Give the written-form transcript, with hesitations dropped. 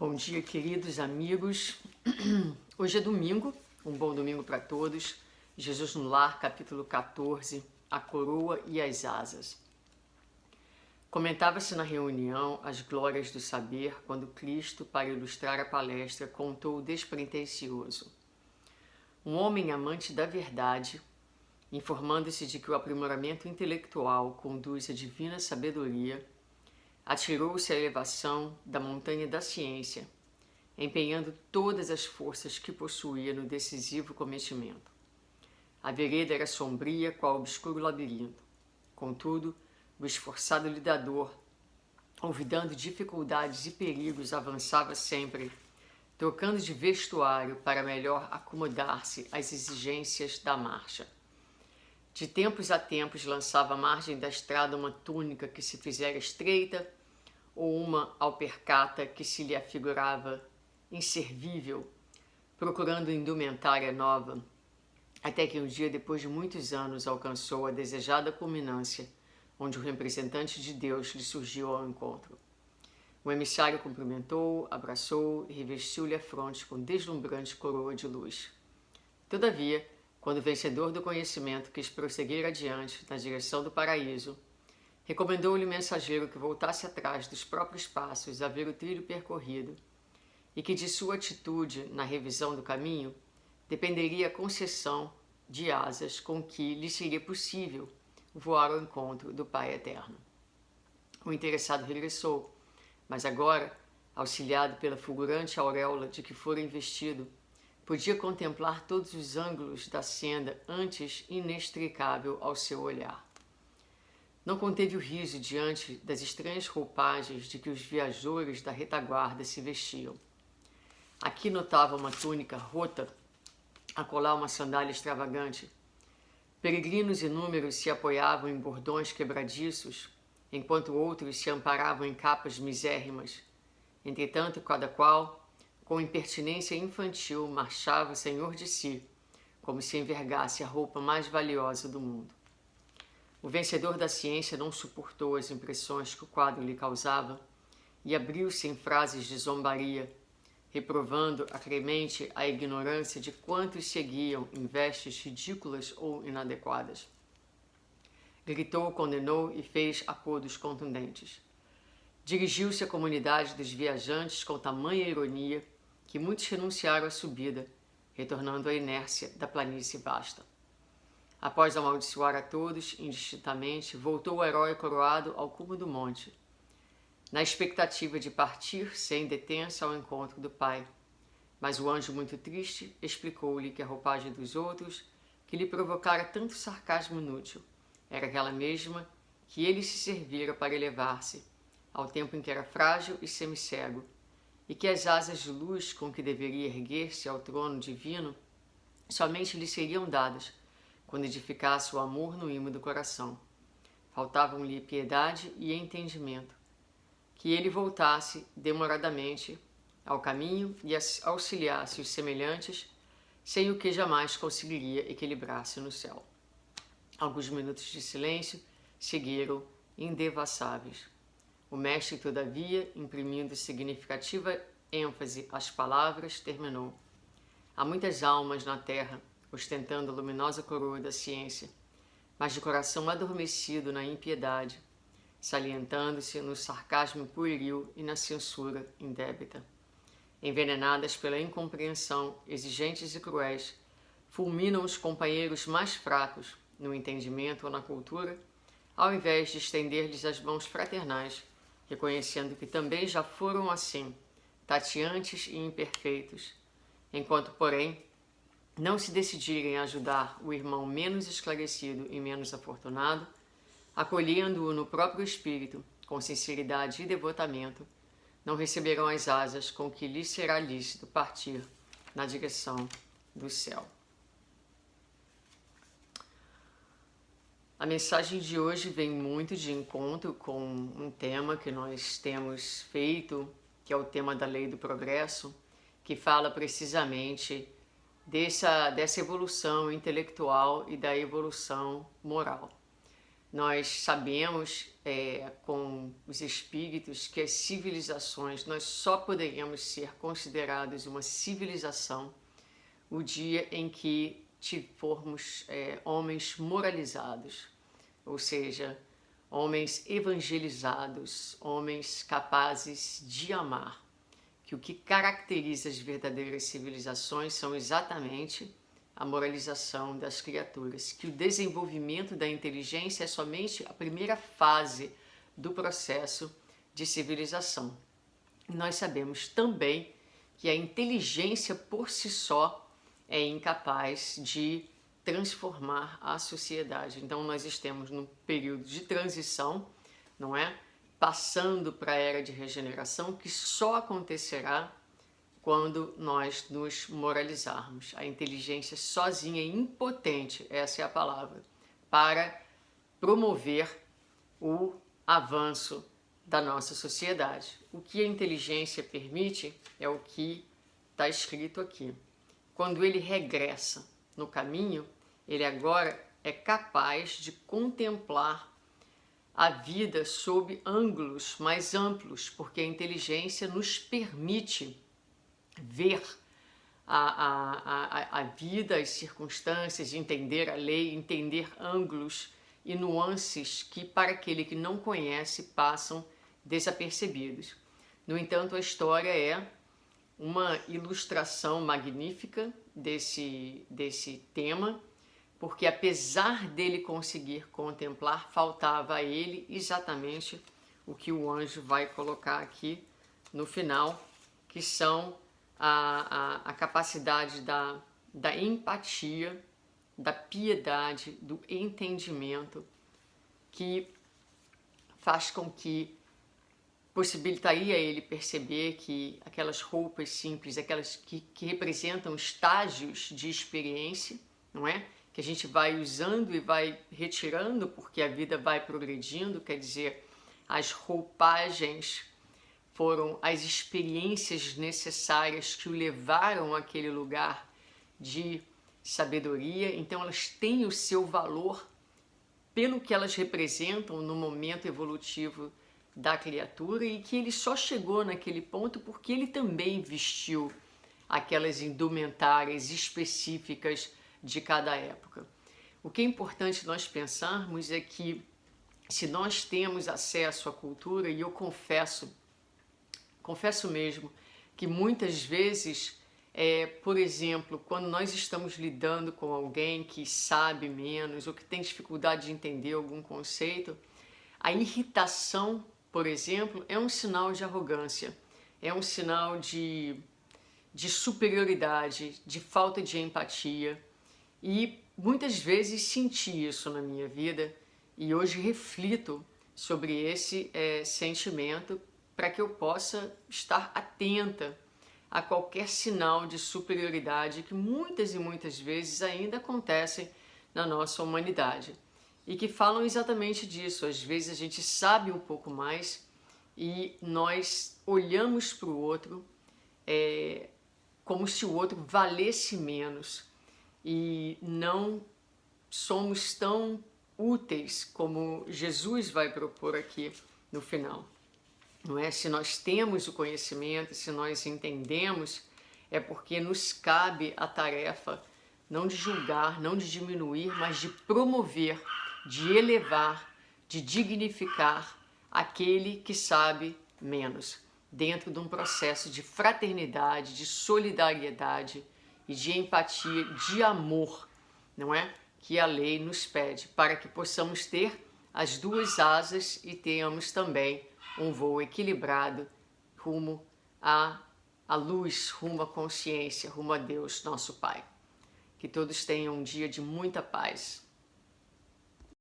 Bom dia, queridos amigos. Hoje é domingo, um bom domingo para todos. Jesus no Lar, capítulo 14, a coroa e as asas. Comentava-se na reunião as glórias do saber quando Cristo, para ilustrar a palestra, contou o despretensioso. Um homem amante da verdade, informando-se de que o aprimoramento intelectual conduz à divina sabedoria, atirou-se à elevação da montanha da ciência, empenhando todas as forças que possuía no decisivo cometimento. A vereda era sombria, qual obscuro labirinto. Contudo, o esforçado lidador, olvidando dificuldades e perigos, avançava sempre, trocando de vestuário para melhor acomodar-se às exigências da marcha. De tempos a tempos lançava à margem da estrada uma túnica que se fizera estreita ou uma alpercata que se lhe afigurava inservível, procurando indumentária nova, até que um dia, depois de muitos anos, alcançou a desejada culminância, onde o representante de Deus lhe surgiu ao encontro. O emissário cumprimentou-o, abraçou-o e revestiu-lhe a fronte com deslumbrante coroa de luz. Todavia, quando o vencedor do conhecimento quis prosseguir adiante na direção do paraíso, recomendou-lhe o mensageiro que voltasse atrás dos próprios passos a ver o trilho percorrido e que de sua atitude na revisão do caminho dependeria a concessão de asas com que lhe seria possível voar ao encontro do Pai Eterno. O interessado regressou, mas agora, auxiliado pela fulgurante auréola de que fora investido, podia contemplar todos os ângulos da senda antes inextricável ao seu olhar. Não conteve o riso diante das estranhas roupagens de que os viajores da retaguarda se vestiam. Aqui notava uma túnica rota, acolá uma sandália extravagante. Peregrinos inúmeros se apoiavam em bordões quebradiços, enquanto outros se amparavam em capas misérrimas. Entretanto, cada qual, com impertinência infantil, marchava senhor de si, como se envergasse a roupa mais valiosa do mundo. O vencedor da ciência não suportou as impressões que o quadro lhe causava e abriu-se em frases de zombaria, reprovando acremente a ignorância de quantos seguiam em vestes ridículas ou inadequadas. Gritou, condenou e fez apodos contundentes. Dirigiu-se à comunidade dos viajantes com tamanha ironia que muitos renunciaram à subida, retornando à inércia da planície vasta. Após amaldiçoar a todos indistintamente, voltou o herói coroado ao cume do monte, na expectativa de partir sem detença ao encontro do Pai. Mas o anjo, muito triste, explicou-lhe que a roupagem dos outros, que lhe provocara tanto sarcasmo inútil, era aquela mesma que ele se servira para elevar-se, ao tempo em que era frágil e semicego, e que as asas de luz com que deveria erguer-se ao trono divino somente lhe seriam dadas quando edificasse o amor no imo do coração. Faltavam-lhe piedade e entendimento, que ele voltasse demoradamente ao caminho e auxiliasse os semelhantes, sem o que jamais conseguiria equilibrar-se no céu. Alguns minutos de silêncio seguiram indevassáveis. O mestre, todavia, imprimindo significativa ênfase às palavras, terminou. Há muitas almas na terra, ostentando a luminosa coroa da ciência, mas de coração adormecido na impiedade, salientando-se no sarcasmo pueril e na censura indébita. Envenenadas pela incompreensão, exigentes e cruéis, fulminam os companheiros mais fracos no entendimento ou na cultura, ao invés de estender-lhes as mãos fraternais, reconhecendo que também já foram assim, tateantes e imperfeitos, enquanto, porém, não se decidirem a ajudar o irmão menos esclarecido e menos afortunado, acolhendo-o no próprio espírito, com sinceridade e devotamento, não receberão as asas com que lhes será lícito partir na direção do céu. A mensagem de hoje vem muito de encontro com um tema que nós temos feito, que é o tema da lei do progresso, que fala precisamente dessa evolução intelectual e da evolução moral. Nós sabemos com os espíritos que as civilizações, nós só poderíamos ser considerados uma civilização o dia em que formos homens moralizados, ou seja, homens evangelizados, homens capazes de amar. Que o que caracteriza as verdadeiras civilizações são exatamente a moralização das criaturas, que o desenvolvimento da inteligência é somente a primeira fase do processo de civilização. E nós sabemos também que a inteligência por si só é incapaz de transformar a sociedade. Então nós estamos num período de transição, não é? Passando para a era de regeneração, que só acontecerá quando nós nos moralizarmos. A inteligência sozinha é impotente, essa é a palavra, para promover o avanço da nossa sociedade. O que a inteligência permite é o que está escrito aqui. Quando ele regressa no caminho, ele agora é capaz de contemplar a vida sob ângulos mais amplos, porque a inteligência nos permite ver a vida, as circunstâncias, entender a lei, entender ângulos e nuances que para aquele que não conhece passam desapercebidos. No entanto, a história é uma ilustração magnífica desse tema, porque apesar dele conseguir contemplar, faltava a ele exatamente o que o anjo vai colocar aqui no final, que são a capacidade da empatia, da piedade, do entendimento, que faz com que possibilitaria ele perceber que aquelas roupas simples, aquelas que representam estágios de experiência, não é? Que a gente vai usando e vai retirando porque a vida vai progredindo, quer dizer, as roupagens foram as experiências necessárias que o levaram àquele lugar de sabedoria, então elas têm o seu valor pelo que elas representam no momento evolutivo da criatura e que ele só chegou naquele ponto porque ele também vestiu aquelas indumentárias específicas de cada época. O que é importante nós pensarmos é que se nós temos acesso à cultura, e eu confesso mesmo, que muitas vezes, por exemplo, quando nós estamos lidando com alguém que sabe menos ou que tem dificuldade de entender algum conceito, a irritação, por exemplo, é um sinal de arrogância, é um sinal de superioridade, de falta de empatia. E muitas vezes senti isso na minha vida e hoje reflito sobre esse sentimento para que eu possa estar atenta a qualquer sinal de superioridade que muitas e muitas vezes ainda acontecem na nossa humanidade e que falam exatamente disso. Às vezes a gente sabe um pouco mais e nós olhamos para o outro como se o outro valesse menos e não somos tão úteis como Jesus vai propor aqui no final. Não é? Se nós temos o conhecimento, se nós entendemos, é porque nos cabe a tarefa não de julgar, não de diminuir, mas de promover, de elevar, de dignificar aquele que sabe menos, dentro de um processo de fraternidade, de solidariedade e de empatia, de amor, não é? Que a lei nos pede, para que possamos ter as duas asas e tenhamos também um voo equilibrado rumo à luz, rumo à consciência, rumo a Deus, nosso Pai. Que todos tenham um dia de muita paz.